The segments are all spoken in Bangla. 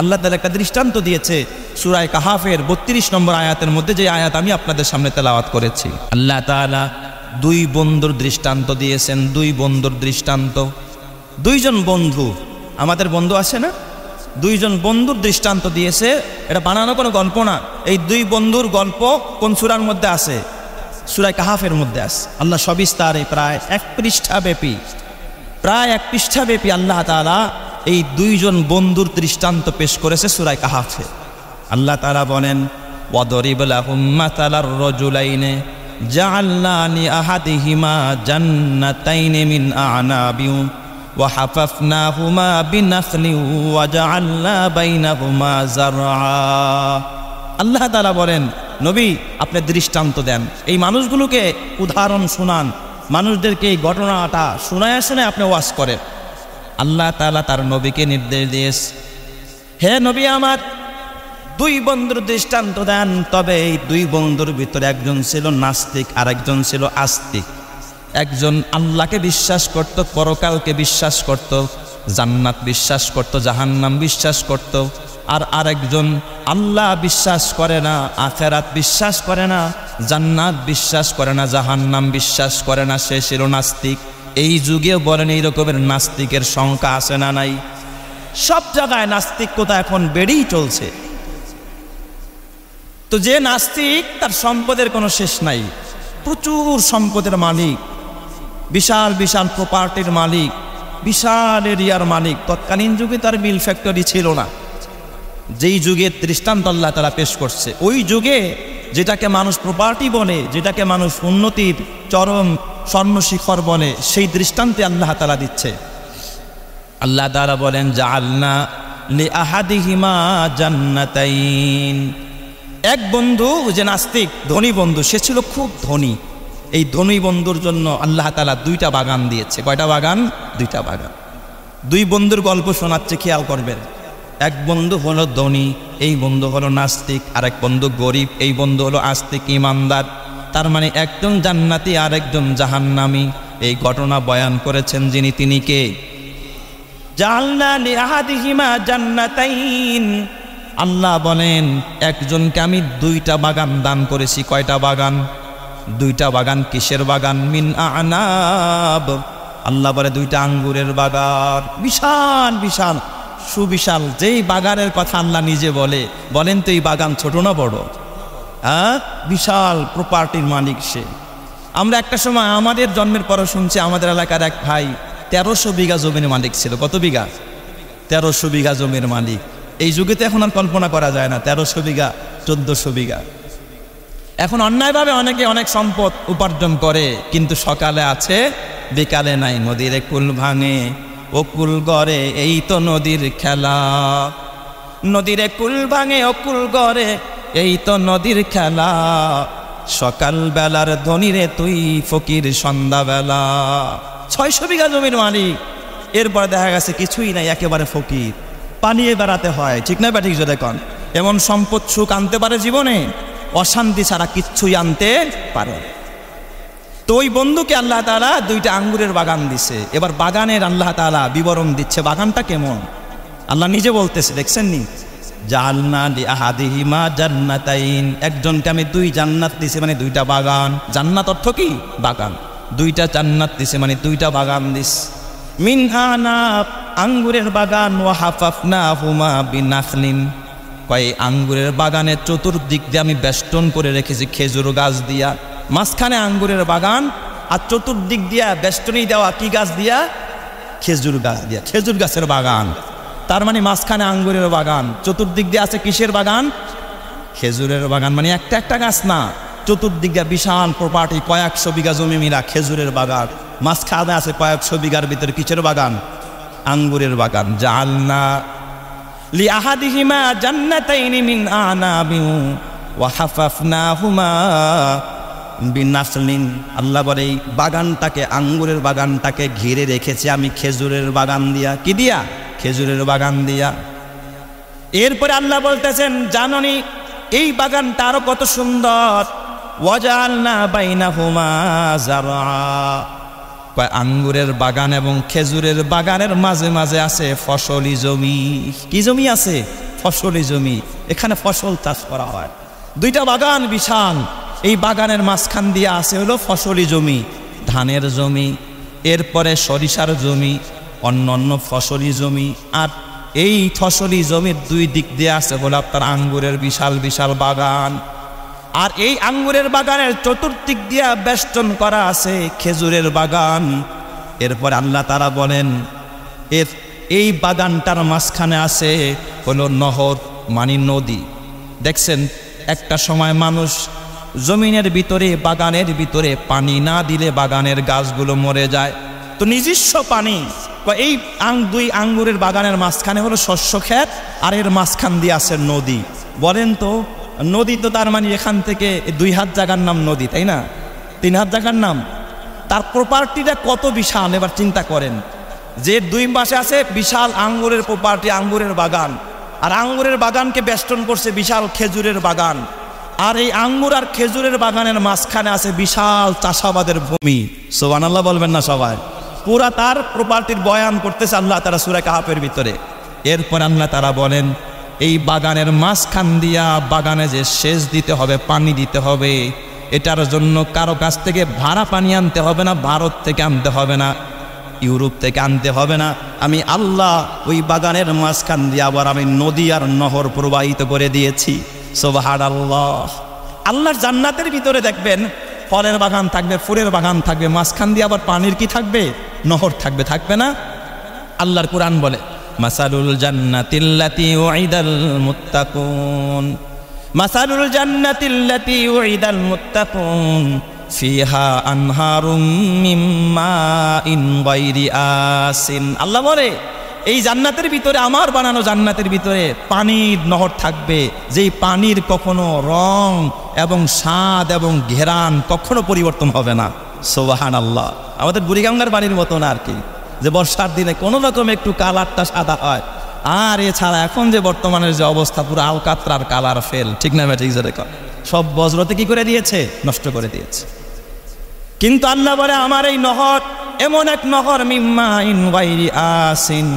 আল্লাহ তাআলা একটা দৃষ্টান্ত দিয়েছে সূরা কাহাফের 32 নম্বর আয়াতের মধ্যে, যে আয়াত আমি আপনাদের সামনে তেলাওয়াত করেছি। আল্লাহ তাআলা দুই বন্ধুর দৃষ্টান্ত দিয়েছেন, দুই বন্ধুর দৃষ্টান্ত। দুইজন বন্ধু, আমাদের বন্ধু আছে না, দুইজন বন্ধুর দৃষ্টান্ত দিয়েছে। এটা বানানো কোনো গল্প না। এই দুই বন্ধুর গল্প কোন সূরার মধ্যে আছে? সূরা কাহাফের মধ্যে আছে। আল্লাহ সবিস্তারে প্রায় 1 পৃষ্ঠাব্যাপী আল্লাহ তাআলা এই দুইজন বন্ধুর দৃষ্টান্ত পেশ করেছে সূরা কাহাফে। আল্লাহ তাআলা বলেন, ওয়াদরিব লাহুম মাতালার রাজুলাইনি জাআলনা লিআহাদিহিমা জান্নাতাইনি মিন আ'নাবিন ওয়া হাফাফনাহুমা বিনাখলিন ওয়া জাআলনা বাইনাহুমা যারআ। আল্লাহ তাআলা বলেন, নবী আপনি দৃষ্টান্ত দেন, এই মানুষগুলোকে উদাহরণ শোনান, মানুষদেরকে এই ঘটনাটা শোনায় শোনায় আপনি ওয়াজ করেন। আল্লাহ তাআলা তার নবীকে নির্দেশ দিয়েছে, হে নবী আমার দুই বন্ধুর দৃষ্টান্ত দেন। তবে এই দুই বন্ধুর ভিতরে একজন ছিল নাস্তিক আর একজন ছিল আস্তিক। একজন আল্লাহকে বিশ্বাস করত, পরকালকে বিশ্বাস করত, জান্নাত বিশ্বাস করত, জাহান্নাম বিশ্বাস করত। আর আরেকজন আল্লাহ বিশ্বাস করে না, আখিরাত বিশ্বাস করে না, জান্নাত বিশ্বাস করে না, জাহান্নাম বিশ্বাস করে না, সে ছিল নাস্তিক। এই যুগেও বলেন এই রকমের নাস্তিকের সংখ্যা আছে না নাই? সব জায়গায় নাস্তিকতা এখন বেড়েই চলছে। তো যে নাস্তিক, তার সম্পদের কোনো শেষ নাই, প্রচুর সম্পদের মালিক, বিশাল বিশাল প্রপার্টির মালিক, বিশাল এরিয়ার মালিক। তৎকালীন যুগে তার মিল ফ্যাক্টরি ছিল না। যেই যুগের দৃষ্টান্ত আল্লাহ তাআলা পেশ করছে, ওই যুগে যেটাকে মানুষ প্রপার্টি বলে, যেটাকে মানুষ উন্নতির চরম স্বর্ণশিখর বলে, সেই দৃষ্টান্তে আল্লাহ তাআলা দিচ্ছে। আল্লাহ তাআলা বলেন, জাআলনা লিআহাদিহিমা জান্নাতাইন। এক বন্ধু যে নাস্তিক, ধনী বন্ধু, সে ছিল খুব ধনী। এই ধনী বন্ধুর জন্য আল্লাহ তাআলা 2টা বাগান দিয়েছে। কয়টা বাগান? 2টা বাগান। দুই বন্ধুর গল্প শোনাচ্ছে, খেয়াল করবেন। এক বন্ধু হলো ধনী, এই বন্ধু হলো নাস্তিক। আরেক বন্ধু গরিব, এই বন্ধু হলো আস্তিক ইমানদার। তার মানে একজন জান্নাতি আর একজন জাহান্নামী। এই ঘটনা বয়ান করেছেন যিনি, তিনি কে? জাআলনা লিআহাদিহিমা জান্নাতাইন। আল্লাহ বলেন, একজনকে আমি 2টা বাগান দান করেছি। কয়টা বাগান? 2টা বাগান। কিসের বাগান? মিন আ'নাব। আল্লাহ বলে 2টা আঙ্গুরের বাগান, বিশাল বিশাল সুবিশাল। যেই বাগানের কথা আল্লাহ নিজে বলেন তো এই বাগান ছোট না বড়? বিশাল প্রপার্টির মালিক সে। আমরা একটা সময় আমাদের জন্মের পরও শুনছি, আমাদের এলাকার এক ভাই 1300 বিঘা জমির মালিক ছিল। কত বিঘা? 1300 বিঘা জমির মালিক। এই যুগে তো এখন আর কল্পনা করা যায় না। 1300 বিঘা, 1400 বিঘা। এখন অন্যায়ভাবে অনেকে অনেক সম্পদ উপার্জন করে, কিন্তু সকালে আছে, বিকালে নাই। নদীর কুল ভাঙে ও কুল গড়ে, এই তো নদীর খেলা। নদীর কুল ভাঙে ও কুল গড়ে, এই তো নদীর খেলা। সকাল বেলার ধনীরে তুই ফকির সন্ধ্যাবেলা। 600 বিঘা জমির মালিক, এরপরে দেখা গেছে কিছুই নাই, একেবারে ফকির। পানিয়ে বেড়াতে হয়, ঠিক না ব্যাটিক? যদি কন এমন সম্পদ সুখ আনতে পারে জীবনে? অশান্তি ছাড়া কিচ্ছুই আনতে পারে। তো ওই বন্ধুকে আল্লাহ তাআলা 2টা আঙ্গুরের বাগান দিছে। এবার বাগানের আল্লাহ তাআলা বিবরণ দিচ্ছে, বাগানটা কেমন। আল্লাহ নিজে বলতেছে, দেখছেন নি? জাআলনা লিআহাদিহিমা জান্নাতাইন। একজনকে আমি 2 জান্নাত দিছি, মানে 2টা বাগান। জান্নাত অর্থ কি? বাগান। 2টা জান্নাত দিছে, মানে 2টা বাগান দিস। মিন আ'নাব, আঙ্গুরের বাগান। ওয়া হাফাফনাহুমা বিনাখলিন। কয় আঙ্গুরের বাগানের চতুর্দিক দিয়ে আমি বেষ্টন করে রেখেছি খেজুর গাছ দিয়া। মাঝখানে আঙ্গুরের বাগান, আর চতুর্দিক দিয়া বেষ্টনী দেওয়া কি গাছ দিয়া? খেজুর গাছ দিয়া। খেজুর গাছের বাগান। তার মানে মাঝখানে আঙ্গুরের বাগান, চতুর্দিক দিয়ে আছে কিসের বাগান? খেজুরের বাগান। মানে একটা একটা গাছ না, চতুর্দিক দিয়ে বিশাল প্রপার্টি, কয়েকশো বিঘা জমি মিলা খেজুরের বাগান। মাঝখানে আছে কয়েকশো বিঘার ভিতরে কিসের বাগান? আঙ্গুরের বাগান। জাআলনা লিআহাদিহিমা জান্নাতাইনি মিন আ'নাবিন ওয়া হাফাফনাহুমা বিনাখলিন। আল্লাহ বলে এই বাগানটাকে, আঙ্গুরের বাগানটাকে ঘিরে রেখেছি আমি খেজুরের বাগান দিয়া। কি দিয়া? খেজুরের বাগান দিয়া। এরপরে আল্লাহ বলতেছেন, জাননি এই বাগানটা আরো কত সুন্দর। ওয়াজালনা বাইনাহুমা যারআ। কয় আঙ্গুরের বাগান এবং খেজুরের বাগানের মাঝে মাঝে আছে ফসলি জমি। কি জমি আছে? ফসলি জমি, এখানে ফসল চাষ করা হয়। দুইটা বাগান বিশাল, এই বাগানের মাঝখান দিয়ে আছে হলো ফসলি জমি, ধানের জমি, এরপরে সরিষার জমি, অন্য ফসলি জমি, আর এই ফসলি জমির দুই দিক দিয়ে আছে হলো আপনার আঙ্গুরের বিশাল বিশাল বাগান। আর এই আঙ্গুরের বাগানের চতুর্দিক দিয়ে বেষ্টন করা আছে খেজুরের বাগান। এরপর আল্লাহ তাআলা বলেন এই বাগানটার মাঝখানে আছে হলো নহর, মানে নদী। দেখছেন একটা সময় মানুষ জমিনের ভিতরে বাগানের ভিতরে পানি না দিলে বাগানের গাছগুলো মরে যায়, তো নিজস্ব পানি এই দুই আঙ্গুরের বাগানের মাঝখানে হলো শস্য ক্ষেত, আর এর মাঝখান দিয়ে আছে নদী। বলেন তো নদী তো তার মানে এখান থেকে 2 হাত জায়গার নাম নদী, তাই না? 3 হাত জায়গার নাম, তার প্রপার্টিটা কত বিশাল এবার চিন্তা করেন। যে 2 পাশে আছে বিশাল আঙ্গুরের প্রপার্টি, আঙ্গুরের বাগান, আর আঙ্গুরের বাগানকে বেষ্টন করছে বিশাল খেজুরের বাগান, আর এই আঙ্গুর আর খেজুরের বাগানের মাঝখানে আছে বিশাল চাষাবাদের ভূমি। সুবহানাল্লাহ বলবেন না সবাই? পুরা তার প্রপার্টির বয়ান করতেছে আল্লাহ তাআলা সূরা কাহফের ভিতরে। এরপর আল্লাহ তাআলা বলেন এই বাগানের মাঝখান দিয়া বাগানে যে সেচ দিতে হবে, পানি দিতে হবে, এটার জন্য কারো কাছ থেকে ভাড়া পানি আনতে হবে না, ভারত থেকে আনতে হবে না, ইউরোপ থেকে আনতে হবে না। আমি আল্লাহ ওই বাগানের মাঝখান দিয়ে আবার আমি নদী আর নহর প্রবাহিত করে দিয়েছি। সুবহানাল্লাহ। আল্লাহর জান্নাতের ভিতরে দেখবেন ফলের বাগান থাকবে, ফুলের বাগান থাকবে, মাঝখান দিয়ে আবার পানির কি থাকবে? নহর থাকবে, থাকবে না? আল্লাহর কুরআন বলে মাসালুল জান্নাতিল্লাতী উইদাল মুত্তাকুন, মাসালুল জান্নাতিল্লাতী উইদাল মুত্তাকুন ফিহা আনহারুম মিন মাইন গায়রি আসিন। আল্লাহ বলে এই জান্নাতের ভিতরে, আমার বানানো জান্নাতের ভিতরে পানির নহর থাকবে, যেই পানির কখনো রং এবং স্বাদ এবং ঘেরান কখনো পরিবর্তন হবে না। সুবহানাল্লাহ। আমাদের বুড়িগঙ্গার পানির মতো না আর কি, যে বর্ষার দিনে কোনো রকম একটু কালারটা সাদা হয়, আর এছাড়া এখন যে বর্তমানের যে অবস্থা পুরো আলকাতরার কালার ফেল, ঠিক না ব্যাটিক? সব বজ্রতে কি করে দিয়েছে? নষ্ট করে দিয়েছে। কিন্তু আল্লাহ বলে আমার এই নহর এমন এক নহর মিম্মা ইন গায়রি আসিন,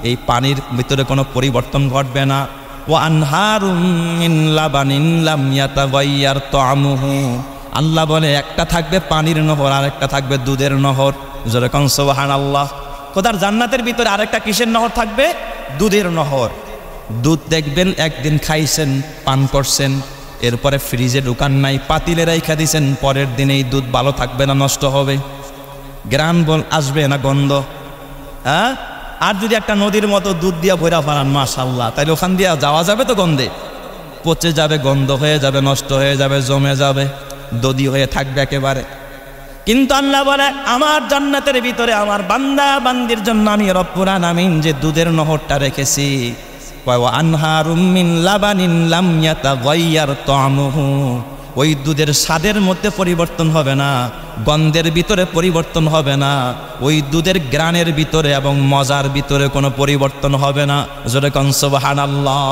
এই পানির ভিতরে কোনো পরিবর্তন ঘটবে না। ওয়া আনহারুম মিন লাবানিন লাম ইয়াতাগায়্যার তা'মুহু, আল্লাহ বলে একটা থাকবে পানির নহর, আর একটা থাকবে দুধের নহর। যেরকম সুবহানাল্লাহ। কোথার জান্নাতের ভিতরে আরেকটা কিসের নহর থাকবে? দুধের নহর। দুধ দেখবেন একদিন খাইছেন, পান করছেন, এরপরে ফ্রিজে ঢুকান নাই, পাতিলে রাইখা দিয়েছেন, পরের দিন এই দুধ ভালো থাকবে না নষ্ট হবে? গ্রান আসবে না গন্ধ? হ্যাঁ। আর যদি একটা নদীর মতো দুধ দিয়া ভরা ফেলান মাশাআল্লাহ, তাইলে ওখান দিয়া যাওয়া যাবে তো? গন্ধে পচে যাবে, গন্ধ হয়ে যাবে, নষ্ট হয়ে যাবে, জমে যাবে, দদি হয়ে থাকবে একেবারে। কিন্তু আল্লাহ বলে আমার জান্নাতের ভিতরে আমার বান্দা বান্দির জন্য আমি রব্বুল আলামিন যে দুধের নহরটা রেখেছি, ওয়া আনহারুম মিন লাবানিন লাম ইয়াতাগায়্যার তা'মুহু, ওই দুধের স্বাদের মধ্যে পরিবর্তন হবে না, গন্ধের ভিতরে পরিবর্তন হবে না, ওই দুধের গ্রানের ভিতরে এবং মজার ভিতরে কোনো পরিবর্তন হবে না। জোরে কোন সুবহানাল্লাহ।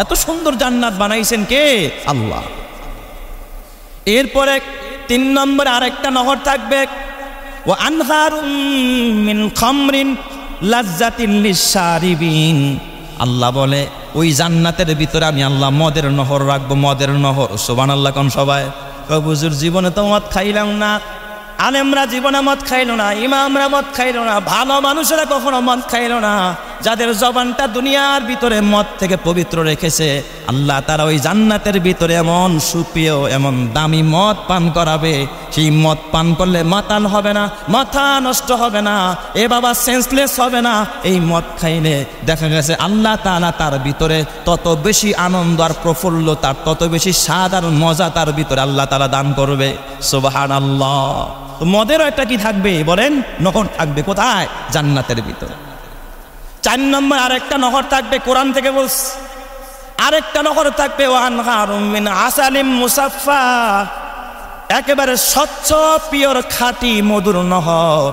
এত সুন্দর জান্নাত বানাইছেন কে? আল্লাহ। এরপরে 3 নম্বরে আরেকটা নহর থাকবে, ওয়া আনহারুম মিন খামরিন লাজ্জাতিন লিশ-শারিবিন, আল্লাহ বলে ওই জান্নাতের ভিতরে আমি আল্লাহ মদের নহর রাখবো, মদের নহর। সুবহানাল্লাহ কোন সবাই? হুজুর জীবনে তো মদ খাইলাম না, আলেমরা জীবনে মদ খাইলো না, ইমামরা মদ খাইলো না, ভালো মানুষেরা কখনো মদ খাইলো না, যাদের জবানটা দুনিয়ার ভিতরে মদ থেকে পবিত্র রেখেছে, আল্লাহ তারা ওই জান্নাতের ভিতরে এমন সুপ্রিয় এমন দামি মদ পান করাবে, সেই মদ পান করলে মাতাল হবে না, মাথা নষ্ট হবে না, এ বাবা সেন্সলেস হবে না। এই মদ খাইলে দেখা গেছে আল্লাহ তাআলা তার ভিতরে তত বেশি আনন্দ আর প্রফুল্ল, তার তত বেশি স্বাদ আর মজা তার ভিতরে আল্লাহ তাআলা দান করবে। সুবহানাল্লাহ। তো মদেরও একটা কি থাকবে বলেন? নহর থাকবে। কোথায়? জান্নাতের ভিতরে। 4 নম্বর আরেকটা নহর থাকবে, কোরআন থেকে বলছে, আরেকটা নহর থাকবে, ওয়া আনহারুম মিন আসালিম মুসাফফা, একেবারে স্বচ্ছ পিওর খাঁটি মধুর নহর।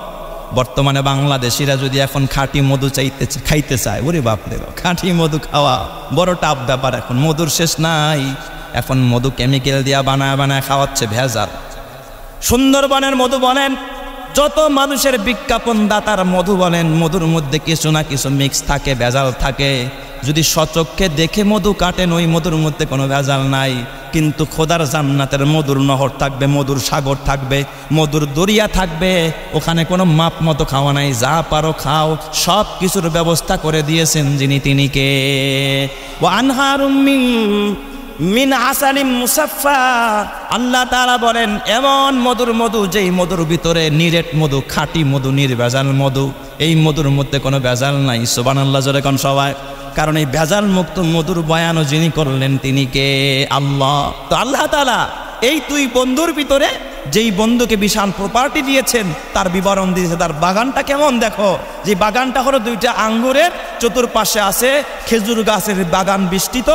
বর্তমানে বাংলাদেশিরা যদি এখন খাঁটি মধু খাইতে চায়, ওরে বাপরে, খাঁটি মধু খাওয়া বড় টাফ ব্যাপার। এখন মধুর শেষ নাই, এখন মধু কেমিক্যাল দিয়া বানায় বানায় খাওয়াচ্ছে, ভেজাল। সুন্দরবনের মধু বলেন, যত মানুষের বিজ্ঞাপন দাতার মধু বলেন, মধুর মধ্যে কিছু না কিছু মিক্স থাকে, ভেজাল থাকে। যদি সচক্ষে দেখে মধু কাটেন ওই মধুর মধ্যে কোনো ভেজাল নাই, কিন্তু খোদার জান্নাতের মধুর নহর থাকবে, মধুর সাগর থাকবে, মধুর দরিয়া থাকবে, ওখানে কোনো মাপ মতো খাওয়া নাই, যা পারো খাও, সব কিছুর ব্যবস্থা করে দিয়েছেন যিনি তিনি কে। ওয়া আনহারুম মিন আসালিম মুসাফফা, আল্লাহ তাআলা বলেন এমন মধুর মধু যেই মধুর ভিতরে নিরেট মধু, খাঁটি মধু, নির্ভেজাল মধু, এই মধুর মধ্যে কোনো ভেজাল নাই। সুবহানাল্লাহ জোরে কোন সবাই। কারণ এই ভেজাল মুক্ত মধুর বয়ানও যিনি করলেন তিনি কে? আল্লাহ। তো আল্লাহ তাআলা এই দুই বন্ধুর ভিতরে যেই বন্ধুকে বিশাল প্রপার্টি দিয়েছেন তার বিবরণ দিয়েছে। তার বাগানটা কেমন দেখো, যে বাগানটা হলো দুইটা আঙ্গুরের, চতুর্পাশে আছে খেজুর গাছের বাগান বিস্তৃত,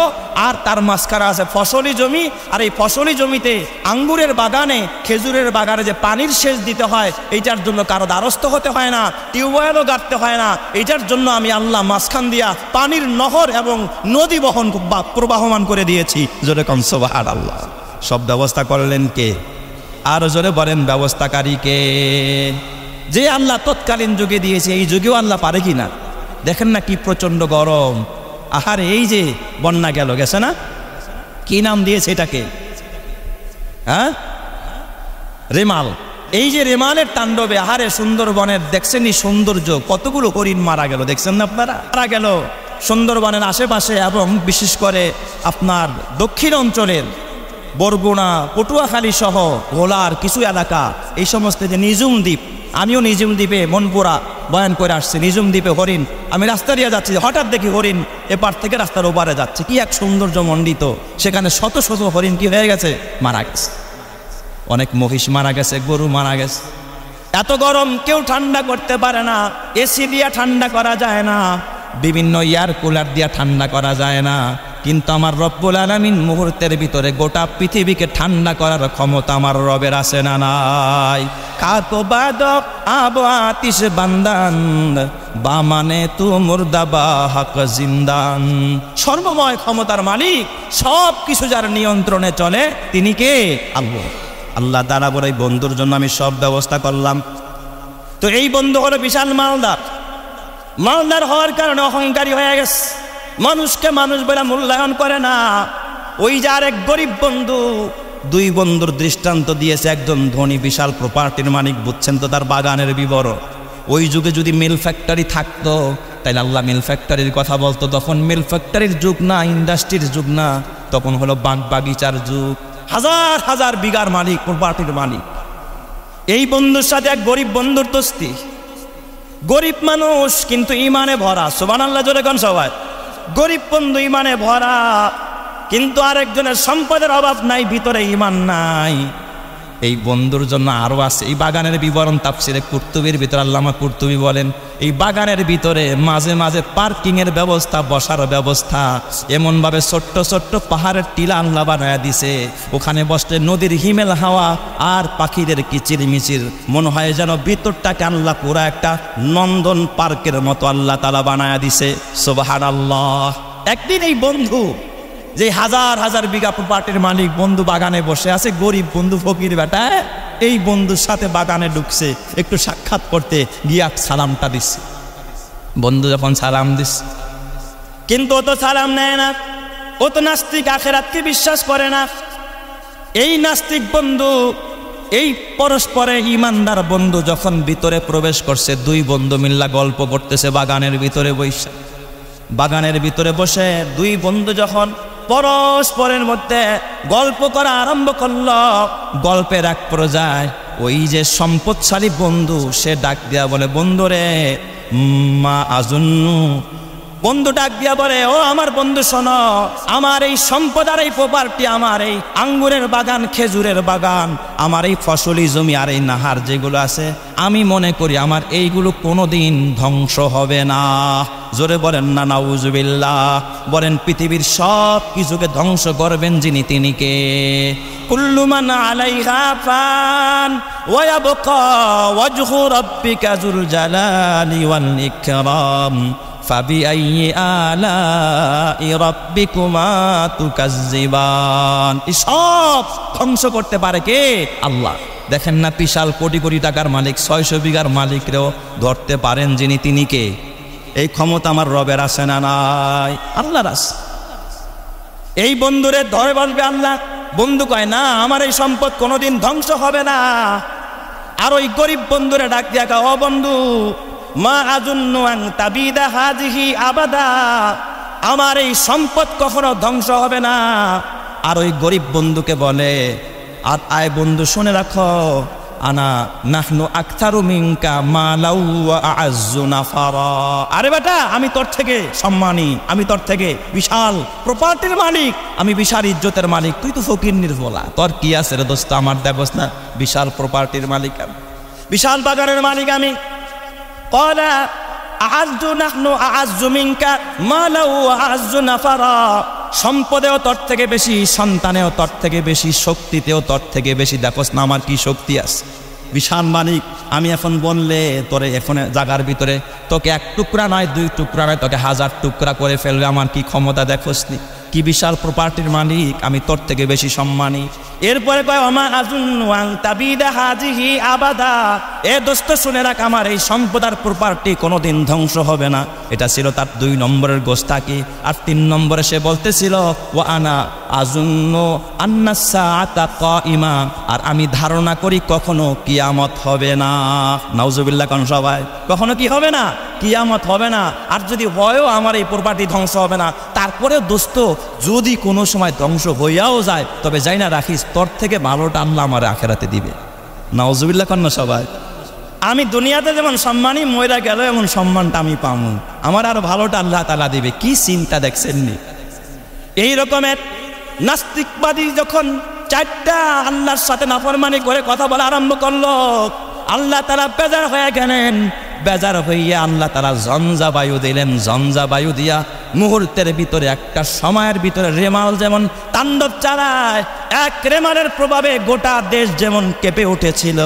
আর তার মাঝখানে আছে ফসলি জমি। আর এই ফসলি জমিতে আঙ্গুরের বাগানে, খেজুরের বাগানে যে পানির সেচ দিতে হয়, এইটার জন্য কারো দ্বারস্থ হতে হয় না, টিউবওয়েলও গাড়তে হয় না। এইটার জন্য আমি আল্লাহ মাঝখান দিয়া পানির নহর এবং নদী বহন প্রবাহমান করে দিয়েছি। জোরে কম সুবহানাল্লাহ। সব ব্যবস্থা করলেন কে? আর জোরে বলেন ব্যবস্থাকারী কে? যে আল্লাহ তৎকালীন যুগে দিয়েছে এই যুগেও আল্লাহ পারে কি না? দেখেন না কি প্রচন্ড গরম। আহারে এই যে বন্যা গেছে না, কি নাম দিয়েছে এটাকে? হ্যাঁ, রেমাল। এই যে রেমালের তাণ্ডবে, আহারে সুন্দরবনের দেখছেনই সৌন্দর্য, কতগুলো হরিণ মারা গেল, দেখছেন না আপনারা? মারা গেল সুন্দরবনের আশেপাশে, এবং বিশেষ করে আপনার দক্ষিণ অঞ্চলের বরগুনা, পটুয়াখালী সহ ভোলার কিছু এলাকা, এই সমস্ত যে নিঝুম দ্বীপ, আমিও নিঝুম দ্বীপে মনপুরা বয়ান করে আসছি। নিঝুম দ্বীপে হরিণ, আমি রাস্তা দিয়ে যাচ্ছি, হঠাৎ দেখি হরিণ এপার থেকে রাস্তার ওপারে যাচ্ছে, কি এক সৌন্দর্য মণ্ডিত। সেখানে শত শত হরিণ কি হয়ে গেছে? মারা গেছে। অনেক মহিষ মারা গেছে, গরু মারা গেছে। এত গরম কেউ ঠান্ডা করতে পারে না, এসি দিয়ে ঠান্ডা করা যায় না, বিভিন্ন এয়ার কুলার দিয়ে ঠান্ডা করা যায় না, কিন্তু আমার রব্বুল আলামিন মুহূর্তের ভিতরে গোটা পৃথিবীকে ঠান্ডা করার ক্ষমতা আমার রবের আছে না নাই? কাকো বাদক আব আতিশ বান্দান বামানে তু মুর্দাবা হক জিন্দান। সর্বময় ক্ষমতার মালিক, সব কিছু যার নিয়ন্ত্রণে চলে তিনি কে? আল্লাহ। আল্লাহ তাআলা বলে এই বন্ধুর জন্য আমি সব ব্যবস্থা করলাম। তো এই বন্ধু হলো বিশাল মালদার। মালদার হওয়ার কারণে অহংকারী হয়ে গেছে, মানুষকে মানুষ বলে মূল্যায়ন করে না। ওই যে আরেক গরিব বন্ধু, দুই বন্ধুর দৃষ্টান্ত দিয়েছে। একজন ধনী বিশাল প্রপার্টির মালিক, বুঝছেন তো তার বাগানের বিবরণ। ওই যুগে যদি মিল ফ্যাক্টরি থাকতো তাইলে আল্লাহ মিল ফ্যাক্টরির কথা বলতো। তখন মিল ফ্যাক্টরির যুগ না, ইন্ডাস্ট্রির যুগ না, তখন হলো বাগ বাগিচার যুগ। হাজার হাজার বিঘার মালিক, প্রপার্টির মালিক। এই বন্ধুর সাথে এক গরিব বন্ধুর দোস্তি। গরিব মানুষ কিন্তু ইমানে ভরা। সুবহানাল্লাহ জোরে কোন সবাই। গরিব বন্ধু ইমানে ভরা, কিন্তু আরেকজনের সম্পদের অভাব নাই, ভিতরে ইমান নাই। এই বন্ধুর জন্য আরো আছে। এই বাগানের বিবরণ তাফসিরে কুরতুবির ভিতরে আল্লামা কুরতুবি বলেন, এই বাগানের ভিতরে মাঝে মাঝে পার্কিং এর ব্যবস্থা, বসার ব্যবস্থা, এমন ভাবে ছোট্ট ছোট্ট পাহাড়ের টিলা আল্লাহ বানায়া দিছে। ওখানে বসলে নদীর হিমেল হাওয়া আর পাখিদের কিচিরমিচির, মনে হয় যেন ভিতরটাকে আল্লাহ পুরা একটা নন্দন পার্কের মতো আল্লাহ তাআলা বানায়া দিছে। সুবহানাল্লাহ। একদিন এই বন্ধু, যে হাজার হাজার বিঘা প্রপার্টির মালিক, বন্ধু বাগানে বসে আছে, গরিব বন্ধু ফকির বেটা, এই বন্ধুর সাথে বাগানে ঢুকছে একটু সাক্ষাৎ করতে, গিয়া সালামটা দিচ্ছে। বন্ধু যখন সালাম দিচ্ছে, কিন্তু ও তো সালাম নেয় না, ও তো নাস্তিক, আখিরাতকে বিশ্বাস করে না। এই নাস্তিক বন্ধু, এই পরস্পরে ইমানদার বন্ধু যখন ভিতরে প্রবেশ করছে, দুই বন্ধু মিল্লা গল্প করতেছে বাগানের ভিতরে বসে। বাগানের ভিতরে বসে দুই বন্ধু যখন পরস্পরের মধ্যে গল্প করা আরম্ভ করল, গল্পের এক পর্যায়ে ওই যে সম্পদশালী বন্ধু সে ডাক দিয়া বলে, বন্ধুরে মা আজুন্নু। বন্ধু ডাক দিয়া বলে, ও আমার বন্ধু শোনো, আমার এই সম্পদ আর এই প্রপার্টি, আমার এই আঙ্গুরের বাগান, খেজুরের বাগান, আমার এই ফসলি জমি আর এই নাহার যেগুলো আছে, আমি মনে করি আমার এইগুলো কোনোদিন ধ্বংস হবে না। জোরে বলেন না নাউজুবিল্লাহ। বলেন পৃথিবীর সব কিছুকে ধ্বংস করবেন যিনি তিনি কে? কুল্লু মান আলাইহা ফান ওয়া ইয়াবকা ওয়াজহু রাব্বিকা যুল জালালি ওয়াল ইকরাম ফাবিআইয়ি আলাই রাব্বিকুমা তুকাজ্জিবান। সব ধ্বংস করতে পারে কে? আল্লাহ। দেখেন না, বিশাল কোটি কোটি টাকার মালিক, 600 বিঘার মালিকরেও ধরতে পারেন যিনি তিনি কে? এই ক্ষমতা আমার রবের আছে না নাই? আল্লাহর আছে। এই বন্ধুরে ধরে বলবে আল্লাহ, বন্ধু কয় না আমার এই সম্পদ কোনোদিন ধ্বংস হবে না। আর ওই গরিব বন্ধুরে ডাক দিয়া কয়, ও বন্ধু, মা আযুন্নু আন তাবিদা হাযিহি আবাদা, আমার এই সম্পদ কখনো ধ্বংস হবে না। আর ওই গরিব বন্ধুকে বলে, আর আয় বন্ধু শুনে রাখো, আনা নাহনু আকতারু মিনকা মালাউ ওয়া আ'আজ্জু নাফারা। আরে বেটা, আমি তোর থেকে সম্মানী, আমি তোর থেকে বিশাল প্রপার্টির মালিক, আমি বিশাল ইজ্জতের মালিক, তুই তো ফকিন্নির বলা, তোর কি আছে রে দোস্ত? আমার দেখোস না বিশাল প্রপার্টির মালিক আমি, বিশাল বাগানের মালিক আমি। ক্বালা আ'আজ্জু নাহনু আ'আজ্জু মিনকা মালাউ ওয়া আ'আজ্জু নাফারা, সম্পদেও তোর থেকে বেশি, সন্তানেও তোর থেকে বেশি, শক্তিতেও তোর থেকে বেশি, দেখোস না আমার কি শক্তি আছে, বিশাল মালিক আমি। এখন বললে তোরে এখন জায়গার ভিতরে তোকে এক টুকরা নয়, দুই টুকরা নয়, তোকে 1000 টুকরা করে ফেলবে, আমার কি ক্ষমতা দেখোস নি? কি বিশাল প্রপার্টির মালিক আমি, তোর থেকে বেশি সম্মানী। এরপরে কয় ওমা আযুন্নু আন তাবিদা হাযিহি আবাদা, এ দোস্ত শুনে রাখ, আমার এই সম্পদ আর প্রপার্টি কোনোদিন ধ্বংস হবে না। এটা ছিল তার 2 নম্বরের গোস্তাকি। আর 3 নম্বরে সে বলতেছিল ওয়া আনা আযুন্নু আন্নাস সাআতা কাইমা, আর আমি ধারণা করি কখনো কিয়ামত হবে না। নাউজুবিল্লাহ কোন সবাই, কখনো কি হবে না? কিয়ামত হবে না। আর যদি হয়ও আমার এই প্রপার্টি ধ্বংস হবে না, তারপরেও দোস্ত যদি কোনো সময় ধ্বংস হইয়াও যায়, তবে যাই না রাখিস, তোর থেকে ভালোটা আল্লাহ আমার আখেরাতে দিবে। নাউজুবিল্লাহ কন্যা সবাই, আমি দুনিয়াতে যেমন সম্মানী, মইরা গেল এমন সম্মানটা আমি পাবো, আমার আরো ভালোটা আল্লাহ তাআলা দিবে। কি চিন্তা দেখছেননি? এই রকমের নাস্তিকবাদী যখন 4টা আল্লাহর সাথে নাফরমানি করে কথা বলা আরম্ভ করলো, আল্লাহ তাআলা বেজার হয়ে গেলেন। বেজার হইয়া আল্লাহ তাআলা ঝঞ্ঝা বায়ু দিলেন। ঝঞ্ঝা বায়ু দিয়া মুহূর্তের ভিতরে, একটা সময়ের ভিতরে রেমাল যেমন তাণ্ডব চালায়, এক রেমালের প্রভাবে গোটা দেশ যেমন কেঁপে উঠেছিল,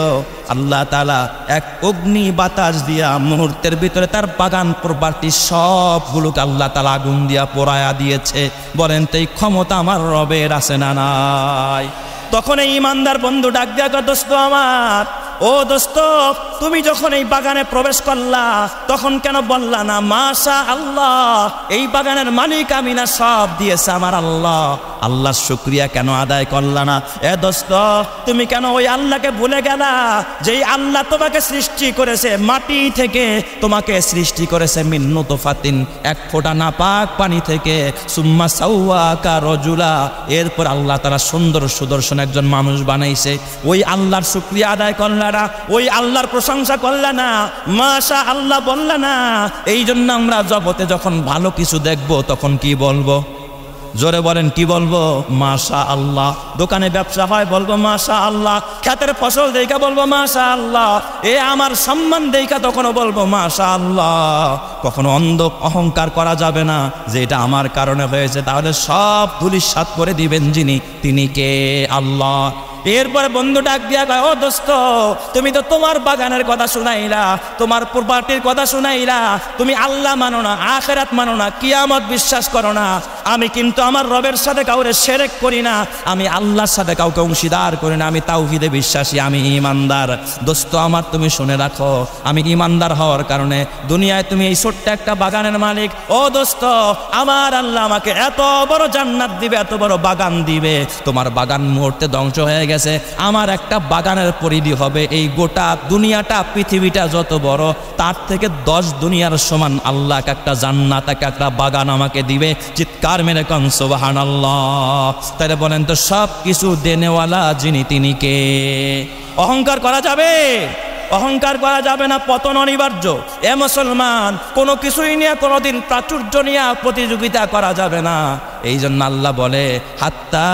আল্লাহ তাআলা এক অগ্নি বাতাস দিয়া মুহূর্তের ভিতরে তার বাগান প্রপার্টি সবগুলোকে আল্লাহ তাআলা আগুন দিয়া পোড়ায়া দিয়েছে। বলেন তো এই ক্ষমতা আমার রবের আছে না নাই? তখন এই ইমানদার বন্ধু ডাক দিয়া কয়, দোস্ত আমার, ও দোস্ত, তুমি যখন এই বাগানে প্রবেশ করলা তখন কেন বললা না মাশা আল্লাহ, এই বাগানের মালিক আমি না, সব দিয়েছে আমার আল্লাহ। আল্লাহর শুকরিয়া কেন আদায় করলা না? এ দোস্ত, তুমি কেন ওই আল্লাহকে ভুলে গেলা যেই আল্লাহ তোমাকে সৃষ্টি করেছে মাটি থেকে, তোমাকে সৃষ্টি করেছে মিন নুতফাতিন, এক ফোঁটা নাপাক পানি থেকে, সুম্মা সাওয়াকা রাজুলা, এরপর আল্লাহ তাআলা সুন্দর সুদর্শন একজন মানুষ বানাইছে। ওই আল্লাহর শুকরিয়া আদায় করলা না, ওই আল্লাহর প্রশংসা করলা না, মাশা আল্লাহ বললা না। এই জন্য আমরা জগতে যখন ভালো কিছু দেখবো তখন কি বলবো? জোরে বলেন, কি বলবো? মাশা আল্লাহ। দোকানে ব্যবসা হয় বলবো মাশা আল্লাহ, ক্ষেতের ফসল দেখা বলবো মাশা আল্লাহ, এ আমার সম্মান দেখা তখনও বলবো মাশা আল্লাহ। কখনো অহংকার করা যাবে না যে এটা আমার কারণে হয়েছে, তাহলে সব ধূলিসাৎ করে দিবেন যিনি, তিনি কে? আল্লাহ। এরপরে বন্ধু ডাক দিয়া কয়, ও দোস্ত, তুমি তো তোমার বাগানের কথা শুনাইলা, তোমার প্রপার্টির কথা শুনাইলা, তুমি আল্লাহ মানো না, আখিরাত মানো না, কিয়ামত বিশ্বাস করো না। আমি কিন্তু আমার রবের সাথে কাউরে শিরক করি না, আমি আল্লাহর সাথে কাউকে অংশীদার করি না, আমি তাওহীদে বিশ্বাসী, আমি ঈমানদার। দোস্ত আমার, তুমি শুনে রাখো, আমি ঈমানদার হওয়ার কারণে দুনিয়ায় তুমি এই ছোট্ট একটা বাগানের মালিক। ও দোস্ত, আমার আল্লাহ আমাকে এত বড় জান্নাত দিবে, এত বড় বাগান দিবে। তোমার বাগান মুহূর্তে ধ্বংস হয়ে গেছে, আমার একটা বাগানের পরিধি হবে এই গোটা দুনিয়াটা, পৃথিবীটা যত বড়, তার থেকে 10 দুনিয়ার সমান আল্লাহ একটা জান্নাত, একটা বাগান আমাকে দিবে। চিৎকার মেরে কোন সুবহানাল্লাহ। তাহলে বলেন তো সব কিছু দেনেওয়ালা যিনি, তিনি কে? অহংকার করা যাবে? অহংকার করা যাবে না, পতন অনিবার্য। এ মুসলমান, কোনো কিছুই নিয়ে কোনোদিন প্রাচুর্য নিয়ে প্রতিযোগিতা করা যাবে না। এই জন্য আল্লাহ বলে হাত্তা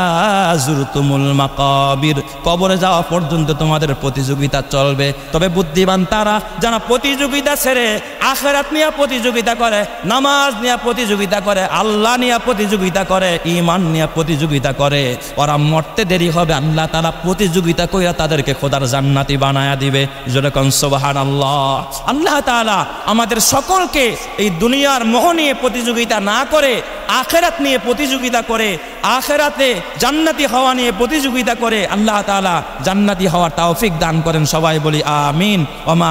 যুরতুমুল মাকাবির, কবরে যাওয়া পর্যন্ত তোমাদের প্রতিযোগিতা চলবে। তবে বুদ্ধিমান তারা যারা প্রতিযোগিতা ছেড়ে আখিরাত নিয়ে প্রতিযোগিতা করে, নামাজ নিয়ে প্রতিযোগিতা করে, আল্লাহ নিয়ে প্রতিযোগিতা করে, ঈমান নিয়ে প্রতিযোগিতা করে, ওরা মরতে দেরি হবে, আল্লাহ তাআলা প্রতিযোগিতা কইরা তাদেরকে খোদার জান্নাতি বানায়া দিবে। যেরকম সুবহানাল্লাহ। আল্লাহ তাআলা আমাদের সকলকে এই দুনিয়ার মোহ নিয়ে প্রতিযোগিতা না করে আখিরাত নিয়ে প্রতিযোগিতা করে, আখিরাতে জান্নাতি হওয়া নিয়ে প্রতিযোগিতা করে আল্লাহ তাআলা জান্নাতি হওয়ার তৌফিক দান করেন। সবাই বলি আমিন। ওয়া মা